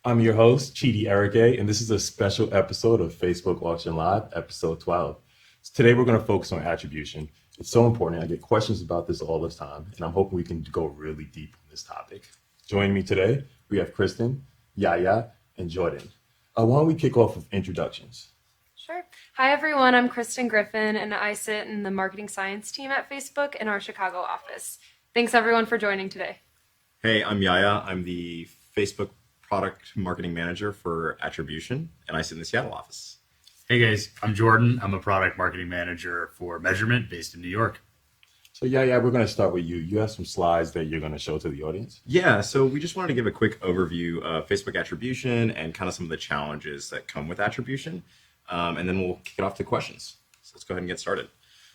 I'm your host, Chidi Erike, and this is a special episode of Facebook Auction Live, episode 12. So today we're going to focus on attribution. It's so important. I get questions about this all the time, and I'm hoping we can go really deep on this topic. Joining me today, we have Kristen, Yaya, and Jordan. Why don't we kick off with introductions? Sure. Hi, everyone. I'm Kristen Griffin, and I sit in the marketing science team at Facebook in our Chicago office. Thanks, everyone, for joining today. Hey, I'm Yaya. I'm the Facebook product marketing manager for Attribution, and I sit in the Seattle office. Hey guys, I'm Jordan. I'm a product marketing manager for Measurement based in New York. So, Yaya, we're going to start with you. You have some slides that you're going to show to the audience. Yeah, so we just wanted to give a quick overview of Facebook Attribution and kind of some of the challenges that come with Attribution, and then we'll kick it off to questions. So let's go ahead and get started.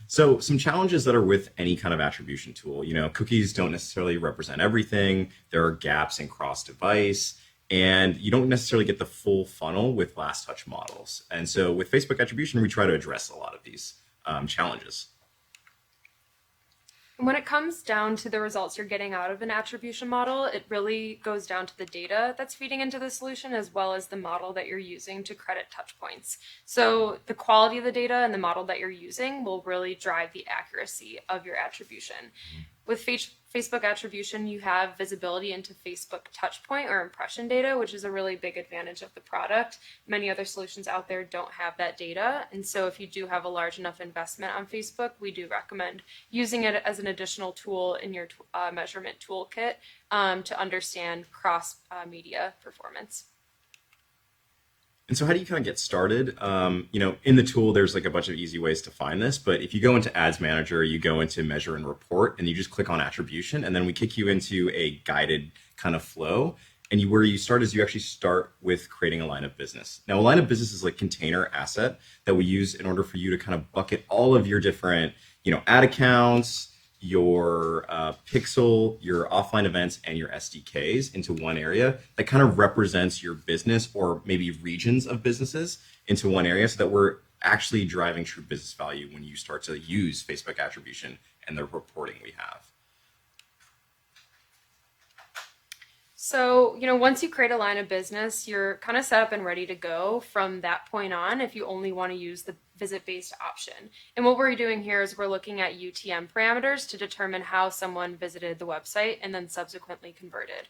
So some challenges that are with any kind of attribution tool, cookies don't necessarily represent everything. There are gaps in cross-device, and you don't necessarily get the full funnel with last touch models. And so with Facebook Attribution, we try to address a lot of these challenges. When it comes down to the results you're getting out of an attribution model, it really goes down to the data that's feeding into the solution as well as the model that you're using to credit touch points. So the quality of the data and the model that you're using will really drive the accuracy of your attribution. With Facebook attribution, you have visibility into Facebook touchpoint or impression data, which is a really big advantage of the product. Many other solutions out there don't have that data. And so if you do have a large enough investment on Facebook, we do recommend using it as an additional tool in your measurement toolkit to understand cross media performance. And so how do you kind of get started? In the tool, there's like a bunch of easy ways to find this, but if you go into Ads Manager, you go into Measure and Report, and you just click on Attribution, and then we kick you into a guided kind of flow. And where you start is you actually start with creating a line of business. Now, a line of business is like container asset that we use in order for you to kind of bucket all of your different, ad accounts, your pixel, your offline events, and your SDKs into one area that kind of represents your business or maybe regions of businesses into one area so that we're actually driving true business value when you start to use Facebook attribution and the reporting we have. So, once you create a line of business, you're kind of set up and ready to go from that point on if you only want to use the visit-based option. And what we're doing here is we're looking at UTM parameters to determine how someone visited the website and then subsequently converted.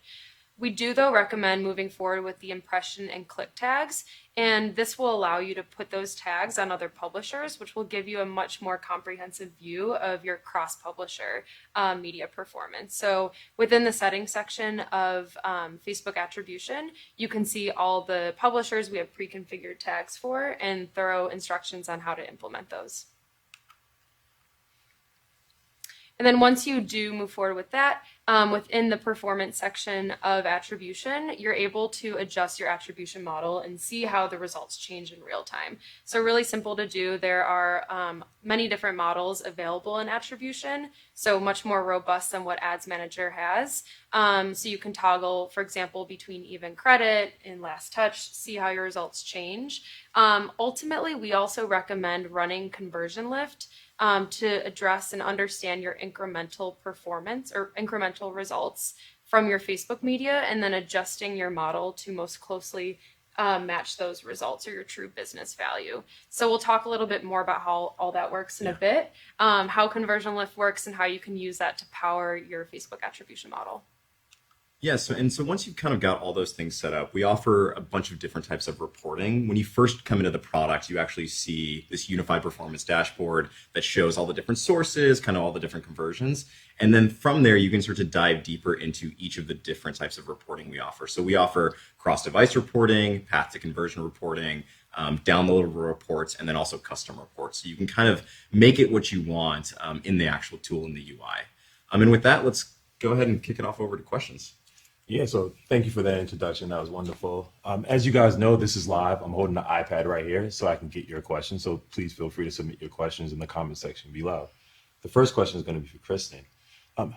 We do, though, recommend moving forward with the impression and click tags, and this will allow you to put those tags on other publishers, which will give you a much more comprehensive view of your cross-publisher media performance. So within the settings section of Facebook attribution, you can see all the publishers we have pre-configured tags for and thorough instructions on how to implement those. And then once you do move forward with that, within the performance section of attribution, you're able to adjust your attribution model and see how the results change in real time. So really simple to do. There are many different models available in attribution, so much more robust than what Ads Manager has. So you can toggle, for example, between even credit and last touch, see how your results change. Ultimately, we also recommend running conversion lift to address and understand your incremental performance or incremental results from your Facebook media, and then adjusting your model to most closely match those results or your true business value. So we'll talk a little bit more about how all that works in a bit, how conversion lift works and how you can use that to power your Facebook attribution model. Yeah, so once you've kind of got all those things set up, we offer a bunch of different types of reporting. When you first come into the product, you actually see this unified performance dashboard that shows all the different sources, kind of all the different conversions. And then from there, you can start to dive deeper into each of the different types of reporting we offer. So we offer cross-device reporting, path to conversion reporting, downloadable reports, and then also custom reports. So you can kind of make it what you want in the actual tool in the UI. And with that, let's go ahead and kick it off over to questions. Yeah, so thank you for that introduction. That was wonderful. As you guys know, this is live. I'm holding the iPad right here so I can get your questions. So please feel free to submit your questions in the comment section below. The first question is going to be for Kristen.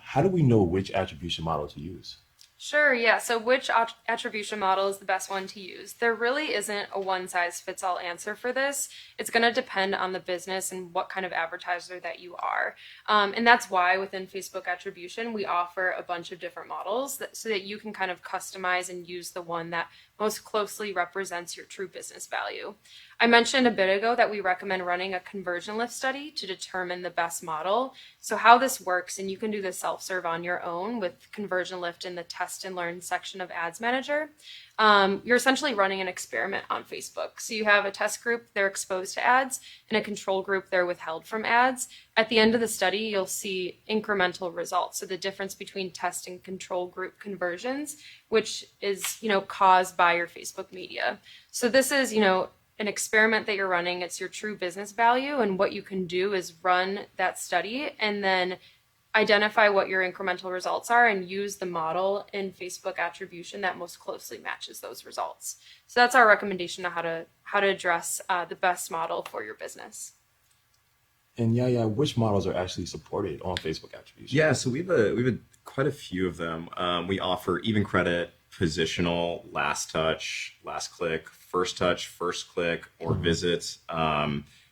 How do we know which attribution model to use? Sure, yeah. So which attribution model is the best one to use? There really isn't a one-size-fits-all answer for this. It's going to depend on the business and what kind of advertiser that you are. And that's why within Facebook attribution, we offer a bunch of different models so that you can kind of customize and use the one that most closely represents your true business value. I mentioned a bit ago that we recommend running a conversion lift study to determine the best model. So how this works, and you can do the self-serve on your own with conversion lift in the test and learn section of Ads Manager. You're essentially running an experiment on Facebook. So you have a test group, they're exposed to ads, and a control group, they're withheld from ads. At the end of the study, you'll see incremental results. So the difference between test and control group conversions, which is, caused by your Facebook media. So this is, an experiment that you're running. It's your true business value. And what you can do is run that study and then identify what your incremental results are and use the model in Facebook attribution that most closely matches those results. So that's our recommendation on how to address the best model for your business. And which models are actually supported on Facebook attribution? Yeah, so we have quite a few of them. We offer even credit, positional, last touch, last click, first touch, first click, or visits.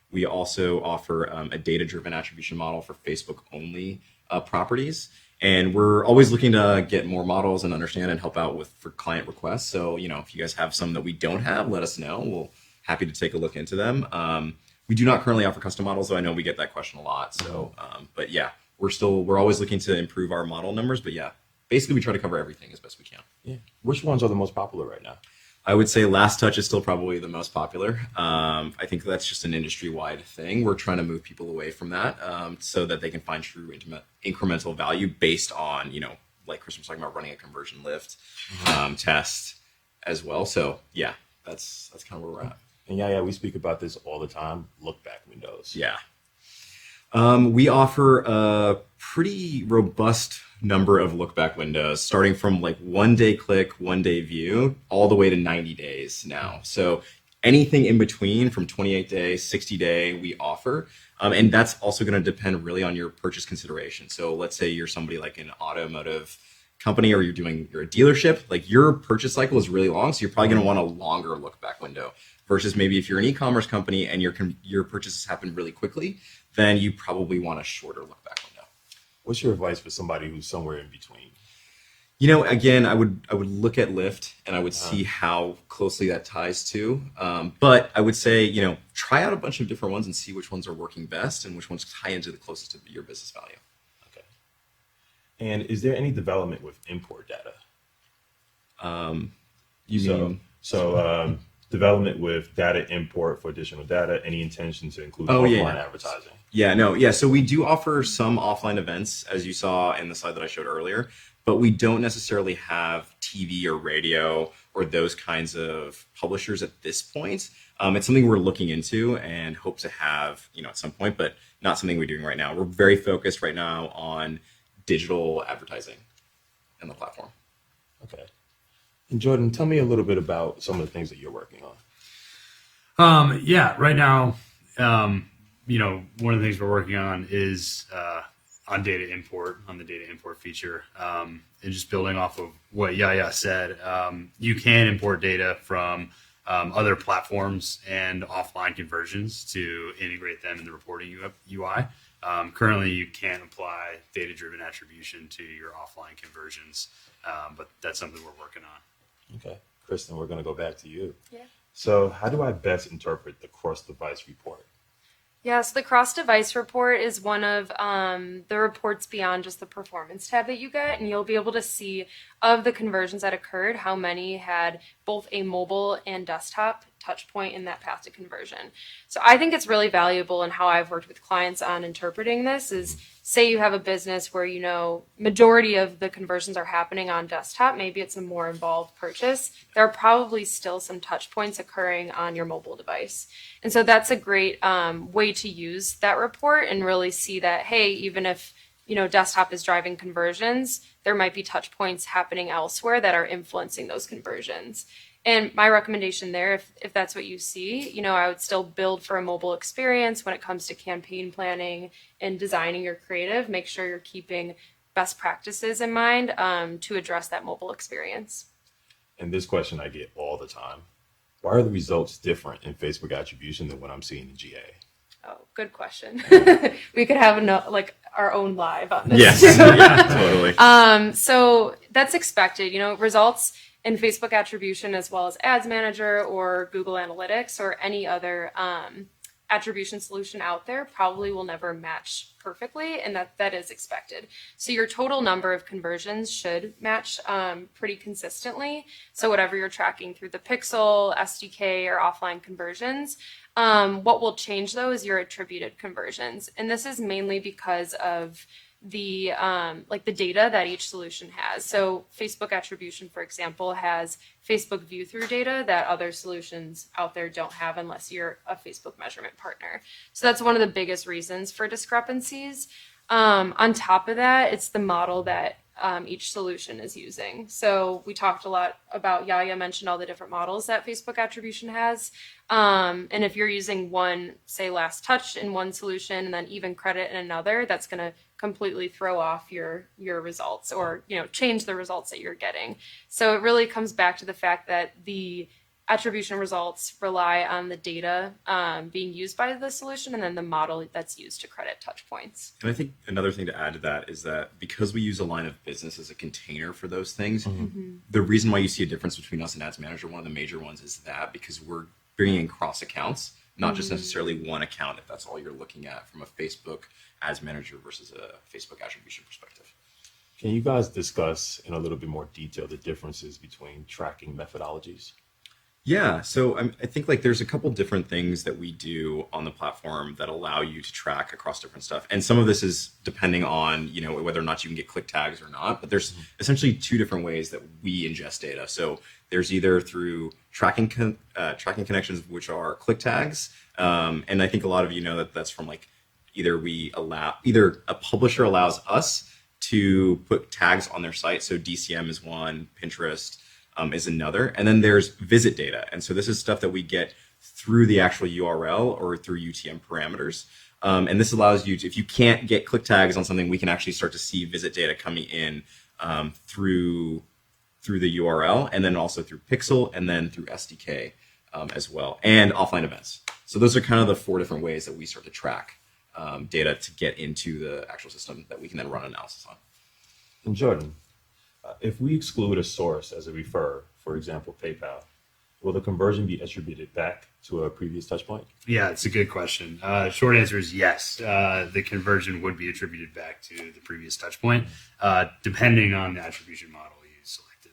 We also offer a data-driven attribution model for Facebook-only properties. And we're always looking to get more models and understand and help out for client requests. So, if you guys have some that we don't have, let us know. We'll happy to take a look into them. We do not currently offer custom models, though I know we get that question a lot. So, but yeah, we're always looking to improve our model numbers. But yeah, basically we try to cover everything as best we can. Yeah. Which ones are the most popular right now? I would say last touch is still probably the most popular. I think that's just an industry-wide thing. We're trying to move people away from that so that they can find true incremental value based on, like Chris was talking about, running a conversion lift test as well. So yeah, that's kind of where we're at. And we speak about this all the time. Look back windows. Yeah. We offer a pretty robust number of look back windows, starting from like 1 day click, 1 day view, all the way to 90 days now. So anything in between from 28 days, 60 day, we offer. And that's also going to depend really on your purchase consideration. So let's say you're somebody like an automotive company or you're a dealership, like your purchase cycle is really long. So you're probably going to want a longer look back window versus maybe if you're an e-commerce company and your purchases happen really quickly, then you probably want a shorter look back window. What's your advice for somebody who's somewhere in between? Again, I would look at Lyft and I would see how closely that ties to. But I would say, try out a bunch of different ones and see which ones are working best and which ones tie into the closest to your business value. Okay. And is there any development with import data? Development with data import for additional data, any intention to include offline advertising? So we do offer some offline events, as you saw in the slide that I showed earlier, but we don't necessarily have TV or radio or those kinds of publishers at this point. It's something we're looking into and hope to have, at some point, but not something we're doing right now. We're very focused right now on digital advertising and the platform. Okay. And Jordan, tell me a little bit about some of the things that you're working on. Right now, one of the things we're working on is on the data import feature, and just building off of what Yaya said. You can import data from other platforms and offline conversions to integrate them in the reporting UI. Currently, you can't apply data-driven attribution to your offline conversions, but that's something we're working on. Okay. Kristen, we're going to go back to you. Yeah. So how do I best interpret the cross-device report? Yeah, so the cross-device report is one of the reports beyond just the performance tab that you get, and you'll be able to see of the conversions that occurred, how many had both a mobile and desktop touch point in that path to conversion. So I think it's really valuable, and how I've worked with clients on interpreting this is, say you have a business where majority of the conversions are happening on desktop, maybe it's a more involved purchase, there are probably still some touch points occurring on your mobile device. And so that's a great way to use that report and really see that, hey, even if desktop is driving conversions, there might be touch points happening elsewhere that are influencing those conversions. And my recommendation there, if that's what you see, I would still build for a mobile experience when it comes to campaign planning and designing your creative. Make sure you're keeping best practices in mind to address that mobile experience. And this question I get all the time. Why are the results different in Facebook attribution than what I'm seeing in GA? Oh, good question. We could have our own live on this. Yes, yeah, totally. So that's expected. Results in Facebook attribution as well as Ads Manager or Google Analytics or any other attribution solution out there probably will never match perfectly, and that is expected. So your total number of conversions should match pretty consistently. So whatever you're tracking through the Pixel, SDK, or offline conversions, what will change though is your attributed conversions, and this is mainly because of the like the data that each solution has. So Facebook attribution, for example, has Facebook view through data that other solutions out there don't have unless you're a Facebook measurement partner. So that's one of the biggest reasons for discrepancies. On top of that, it's the model that each solution is using. So we talked a lot about, Yaya mentioned all the different models that Facebook attribution has. And if you're using one, say last touch in one solution and then even credit in another, that's going to completely throw off your results, or change the results that you're getting. So it really comes back to the fact that the attribution results rely on the data being used by the solution and then the model that's used to credit touch points. And I think another thing to add to that is that because we use a line of business as a container for those things, the reason why you see a difference between us and Ads Manager, one of the major ones, is that because we're bringing in cross accounts, not just necessarily one account, if that's all you're looking at from a Facebook Ads Manager versus a Facebook attribution perspective. Can you guys discuss in a little bit more detail the differences between tracking methodologies? Yeah, so I think like there's a couple different things that we do on the platform that allow you to track across different stuff. And some of this is depending on, whether or not you can get click tags or not, but there's essentially two different ways that we ingest data. So there's either through tracking connections, which are click tags. And I think a lot of you know that that's from like either a publisher allows us to put tags on their site. So DCM is one, Pinterest is another. And then there's visit data. And so this is stuff that we get through the actual URL or through UTM parameters. And this allows you to, if you can't get click tags on something, we can actually start to see visit data coming in through the URL, and then also through Pixel, and then through SDK as well, and offline events. So those are kind of the four different ways that we start to track data to get into the actual system that we can then run analysis on. And Jordan, if we exclude a source as a referrer, for example, PayPal, will the conversion be attributed back to a previous touch point? Yeah, it's a good question. Short answer is yes. The conversion would be attributed back to the previous touch point, depending on the attribution model you selected.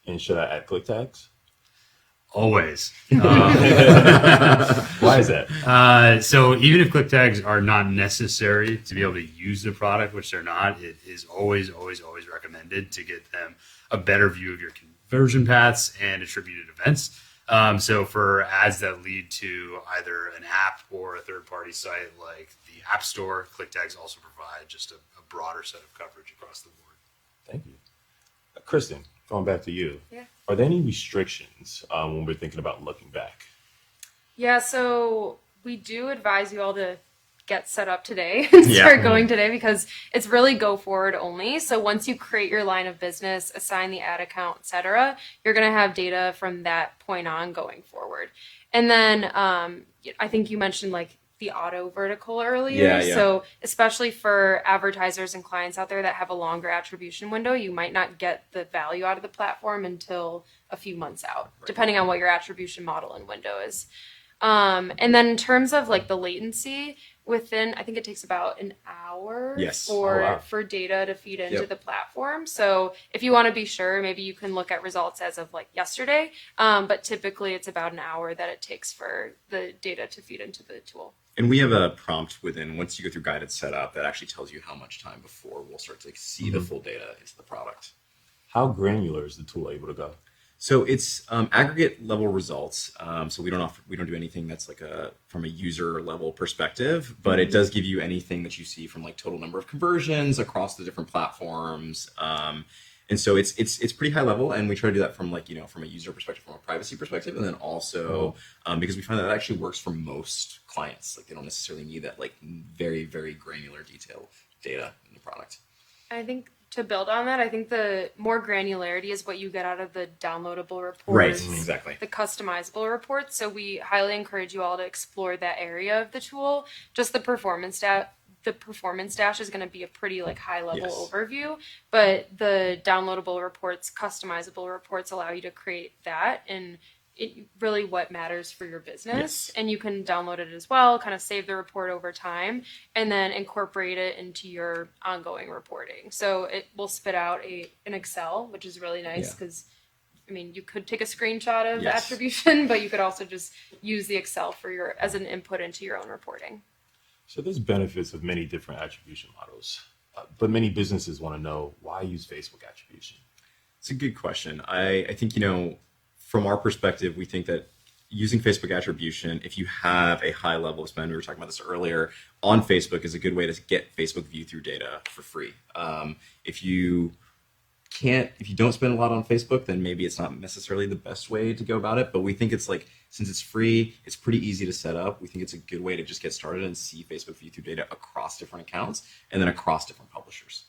And should I add click tags? Always. Why is that? So even if click tags are not necessary to be able to use the product, which they're not, it is always, always, always recommended to get them a better view of your conversion paths and attributed events. So for ads that lead to either an app or a third-party site like the App Store, click tags also provide just a broader set of coverage across the board. Thank you. Kristen, going back to you. Yeah. Are there any restrictions when we're thinking about looking back? Yeah, so we do advise you all to get set up today and start going today, because it's really go forward only. So once you create your line of business, assign the ad account, etc., you're going to have data from that point on going forward. And then I think you mentioned like the auto vertical earlier. Yeah. So especially for advertisers and clients out there that have a longer attribution window, you might not get the value out of the platform until a few months out, depending on what your attribution model and window is. And then in terms of like the latency, I think it takes about an hour for data to feed into the platform. So if you want to be sure, maybe you can look at results as of like yesterday. But typically it's about an hour that it takes for the data to feed into the tool. And we have a prompt once you go through guided setup, that actually tells you how much time before we'll start to see the full data into the product. How granular is the tool able to go? So it's aggregate level results. So we don't do anything that's like from a user level perspective, but it does give you anything that you see from like total number of conversions across the different platforms. And so it's pretty high level, and we try to do that from from a user perspective, from a privacy perspective, and then also because we find that actually works for most clients. Like they don't necessarily need that like very, very granular detail data in the product. I think to build on that, I think the more granularity is what you get out of the downloadable reports. Right, exactly. The customizable reports. So we highly encourage you all to explore that area of the tool. Just the performance the performance dash is going to be a pretty like high level Yes. overview, but the downloadable reports, customizable reports allow you to create that and it really what matters for your business. Yes. And you can download it as well, kind of save the report over time, and then incorporate it into your ongoing reporting. So it will spit out an Excel, which is really nice Yeah. because I mean, you could take a screenshot of Yes. attribution, but you could also just use the Excel for as an input into your own reporting. So there's benefits of many different attribution models, but many businesses want to know why use Facebook attribution. It's a good question. I think, from our perspective, we think that using Facebook attribution, if you have a high level of spend, we were talking about this earlier, on Facebook is a good way to get Facebook view through data for free. If you don't spend a lot on Facebook, then maybe it's not necessarily the best way to go about it. But we think it's like, since it's free, it's pretty easy to set up. We think it's a good way to just get started and see Facebook view through data across different accounts and then across different publishers.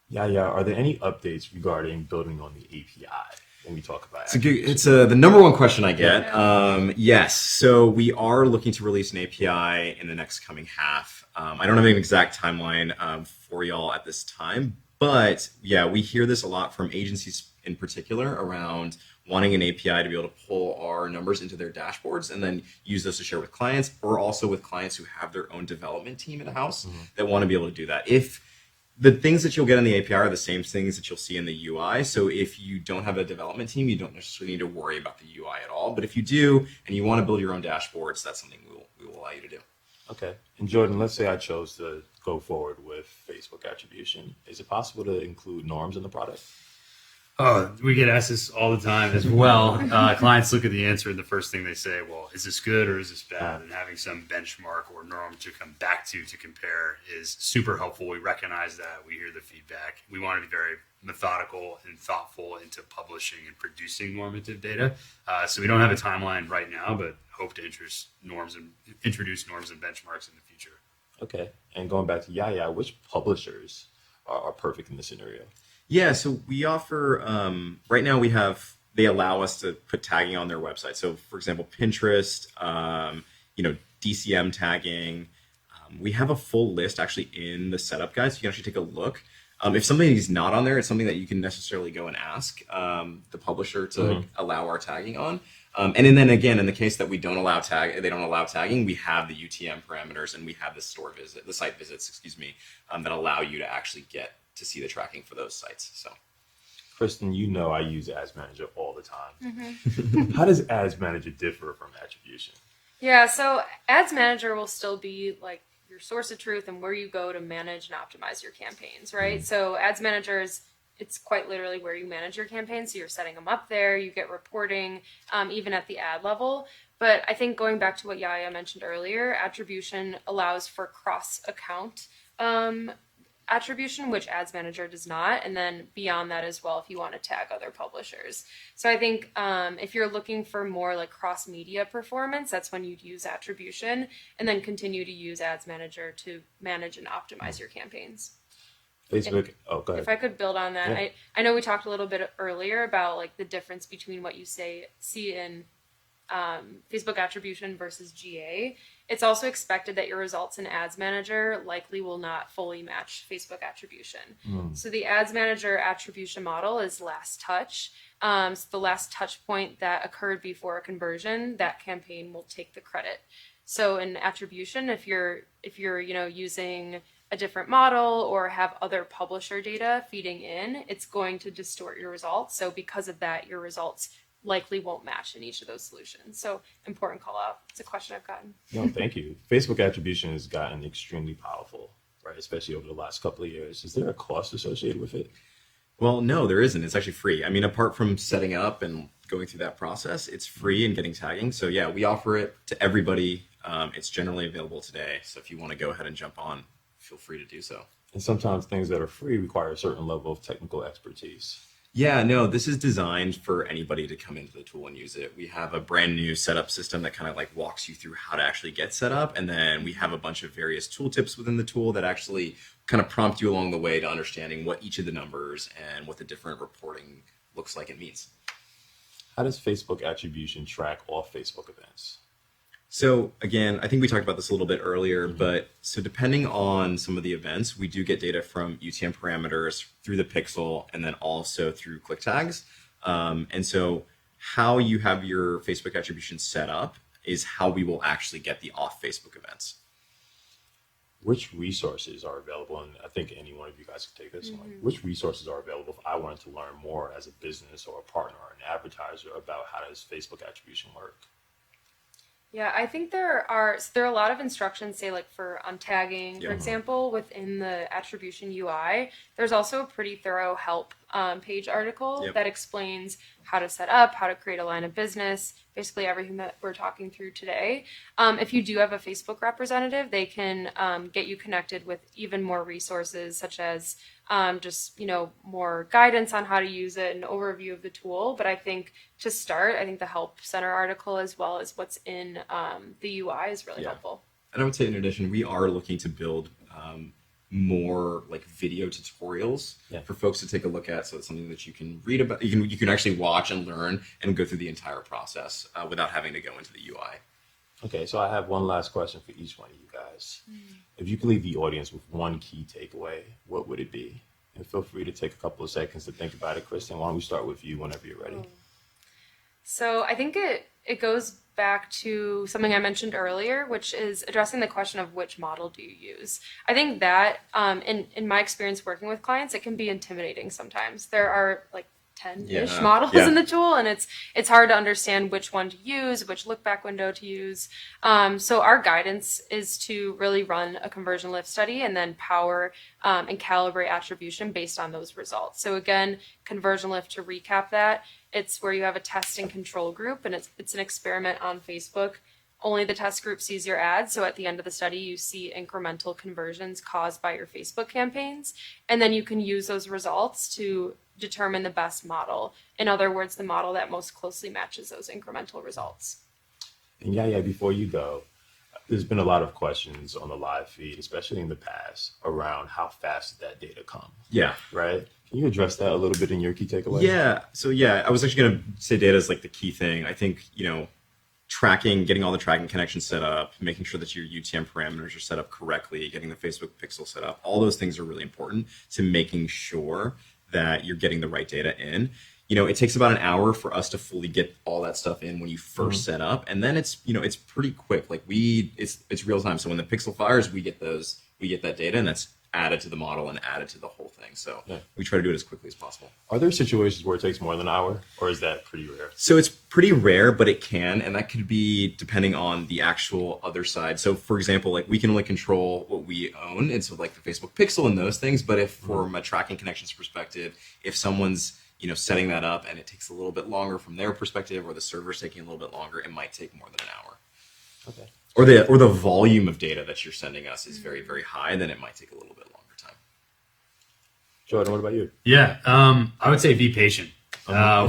Yeah. Are there any updates regarding building on the API when we talk about It's the number one question I get. Yes. So we are looking to release an API in the next coming half. I don't have an exact timeline for y'all at this time, but yeah, we hear this a lot from agencies in particular around wanting an API to be able to pull our numbers into their dashboards and then use those to share with clients, or also with clients who have their own development team in-house that want to be able to do that. If the things that you'll get in the API are the same things that you'll see in the UI. So if you don't have a development team, you don't necessarily need to worry about the UI at all. But if you do, and you want to build your own dashboards, that's something we will allow you to do. Okay. And Jordan, let's say I chose to go forward with Facebook attribution. Is it possible to include norms in the product? Oh, we get asked this all the time as well. Clients look at the answer and the first thing they say, well, is this good or is this bad? And having some benchmark or norm to come back to compare is super helpful. We recognize that. We hear the feedback. We want to be very methodical and thoughtful into publishing and producing normative data. So we don't have a timeline right now, but hope to introduce norms and benchmarks in the future. Okay. And going back to Yaya, which publishers are perfect in this scenario? Yeah, so we offer, right now they allow us to put tagging on their website. So for example, Pinterest, DCM tagging. We have a full list actually in the setup guide, so you can actually take a look. If something is not on there, it's something that you can necessarily go and ask the publisher to allow our tagging on. And then again, in the case that they don't allow tagging, we have the UTM parameters and we have the site visits, that allow you to actually get to see the tracking for those sites. So, Kristen, I use Ads Manager all the time. How does Ads Manager differ from attribution? Yeah, so Ads Manager will still be like your source of truth and where you go to manage and optimize your campaigns, right? So Ads Manager it's quite literally where you manage your campaigns. So you're setting them up there, you get reporting, even at the ad level. But I think going back to what Yaya mentioned earlier, attribution allows for cross-account attribution, which Ads Manager does not. And then beyond that as well, if you want to tag other publishers. So I think if you're looking for more like cross-media performance, that's when you'd use attribution and then continue to use Ads Manager to manage and optimize your campaigns. Facebook. Go ahead. If I could build on that, Yeah. I know we talked a little bit earlier about like the difference between what you see in Facebook attribution versus GA. It's also expected that your results in Ads Manager likely will not fully match Facebook attribution. So the Ads Manager attribution model is last touch. So the last touch point that occurred before a conversion, that campaign will take the credit. So in attribution, if you're using a different model or have other publisher data feeding in, it's going to distort your results. So because of that, your results likely won't match in each of those solutions. So important call out. It's a question I've gotten. No, thank you. Facebook attribution has gotten extremely powerful, right? Especially over the last couple of years. Is there a cost associated with it? well, no, there isn't. It's actually free. I mean, apart from setting up and going through that process, it's free and getting tagging. So yeah, we offer it to everybody. It's generally available today. So if you want to go ahead and jump on, feel free to do so. And sometimes things that are free require a certain level of technical expertise. Yeah, no, this is designed for anybody to come into the tool and use it. We have a brand new setup system that kind of like walks you through how to actually get set up. And then we have a bunch of various tooltips within the tool that actually kind of prompt you along the way to understanding what each of the numbers and what the different reporting looks like and means. How does Facebook attribution track all Facebook events? So again, I think we talked about this a little bit earlier, but so depending on some of the events, we do get data from UTM parameters through the pixel and then also through click tags. And so how you have your Facebook attribution set up is how we will actually get the off Facebook events. Which resources are available? And I think any one of you guys could take this. Like, which resources are available if I wanted to learn more as a business or a partner or an advertiser about how does Facebook attribution work? Yeah, I think there are a lot of instructions, say like for tagging, for example, within the attribution UI. There's also a pretty thorough help page article that explains how to set up, how to create a line of business, basically everything that we're talking through today. If you do have a Facebook representative, they can get you connected with even more resources, such as just, more guidance on how to use it, an overview of the tool. But I think to start, I think the Help Center article, as well as what's in the UI, is really helpful. And I would say, in addition, we are looking to build more like video tutorials for folks to take a look at. So it's something that you can read about. You can actually watch and learn and go through the entire process without having to go into the UI. Okay, so I have one last question for each one of you guys. If you could leave the audience with one key takeaway, what would it be? And feel free to take a couple of seconds to think about it. Kristen, why don't we start with you whenever you're ready? So I think it goes back to something I mentioned earlier, which is addressing the question of which model do you use. I think that in my experience working with clients, it can be intimidating sometimes. There are like 10-ish models in the tool, and it's hard to understand which one to use, which look back window to use. So our guidance is to really run a conversion lift study and then power and calibrate attribution based on those results. So again, conversion lift, to recap that, it's where you have a test and control group, and it's an experiment on Facebook. Only the test group sees your ads. So at the end of the study, you see incremental conversions caused by your Facebook campaigns. And then you can use those results to determine the best model. In other words, the model that most closely matches those incremental results. And before you go, there's been a lot of questions on the live feed, especially in the past, around how fast did that data come? Yeah. Right? Can you address that a little bit in your key takeaway? Yeah. So I was actually going to say data is like the key thing. I think, tracking, getting all the tracking connections set up, making sure that your UTM parameters are set up correctly, getting the Facebook pixel set up, all those things are really important to making sure that you're getting the right data in. It takes about an hour for us to fully get all that stuff in when you first set up, and then it's pretty quick. Like it's real time. So when the pixel fires, we get that data, and that's added to the model and added to the whole thing. So we try to do it as quickly as possible. Are there situations where it takes more than an hour, or is that pretty rare? So it's pretty rare, but it can, and that could be depending on the actual other side. So for example, like we can only control what we own, and so like the Facebook pixel and those things. But if from a tracking connections perspective, if someone's setting that up and it takes a little bit longer from their perspective, or the server's taking a little bit longer, it might take more than an hour. Okay. Or the volume of data that you're sending us is very, very high, then it might take a little bit longer time. Jordan, what about you? Yeah, I would say be patient.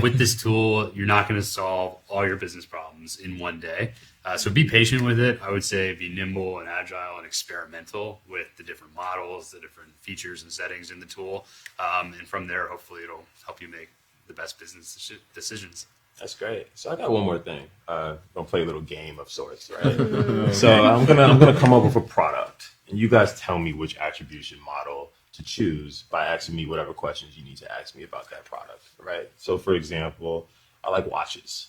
With this tool, you're not going to solve all your business problems in one day. So be patient with it. I would say be nimble and agile and experimental with the different models, the different features and settings in the tool. And from there, hopefully it'll help you make the best business decisions. That's great. So I got one more thing. I'm gonna play a little game of sorts, right? So I'm gonna come up with a product, and you guys tell me which attribution model to choose by asking me whatever questions you need to ask me about that product, right? So for example, I like watches.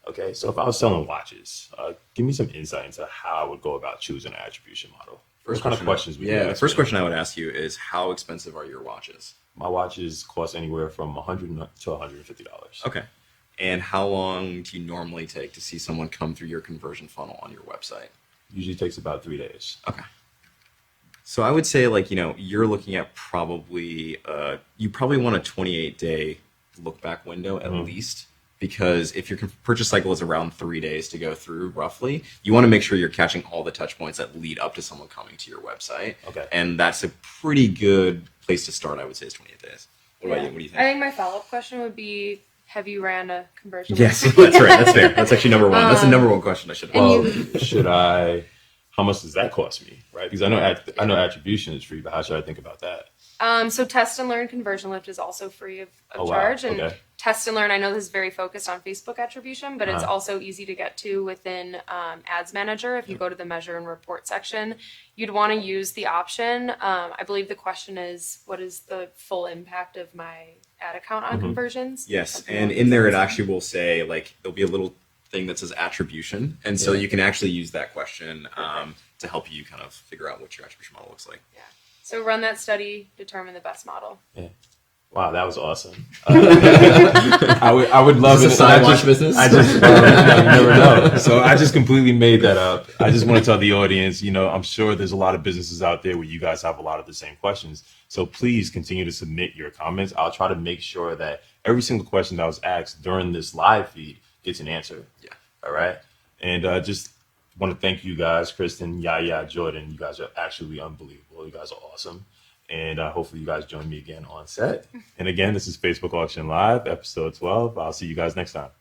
Okay, so if I was selling watches, give me some insight into how I would go about choosing an attribution model. What kind of questions? The first question I would ask you is, how expensive are your watches? My watches cost anywhere from $100 to $150. Okay. And how long do you normally take to see someone come through your conversion funnel on your website? Usually takes about 3 days. Okay. So I would say, you're looking at probably, you probably want a 28-day look back window at least, because if your purchase cycle is around 3 days to go through roughly, you want to make sure you're catching all the touch points that lead up to someone coming to your website. Okay. And that's a pretty good place to start, I would say, is 28 days. What about you? What do you think? I think my follow-up question would be, have you ran a conversion? Yes, that's right. That's fair. That's actually number one. That's the number one question I should have. How much does that cost me? Right? Because I know attribution is free, but how should I think about that? So test and learn conversion lift is also free of Oh, wow. charge. And Okay. Test and learn, I know this is very focused on Facebook attribution, but it's Uh-huh. also easy to get to within Ads Manager. If you go to the measure and report section, you'd want to use the option. I believe the question is, what is the full impact of my ad account on conversions? Yes, Something and along in those there it lines. actually will say, like, there'll be a little thing that says attribution, and so Yeah. you can actually use that question to help you kind of figure out what your attribution model looks like. So run that study, determine the best model. Wow, that was awesome. I would love Is it. this a and side I watch just- business? I just, you never know. So I just completely made that up. I just want to tell the audience, I'm sure there's a lot of businesses out there where you guys have a lot of the same questions. So please continue to submit your comments. I'll try to make sure that every single question that was asked during this live feed gets an answer. Yeah. All right. And just want to thank you guys, Kristen, Yaya, Jordan. You guys are actually unbelievable. You guys are awesome. And hopefully you guys join me again on set. And again, this is Facebook Auction Live, episode 12. I'll see you guys next time.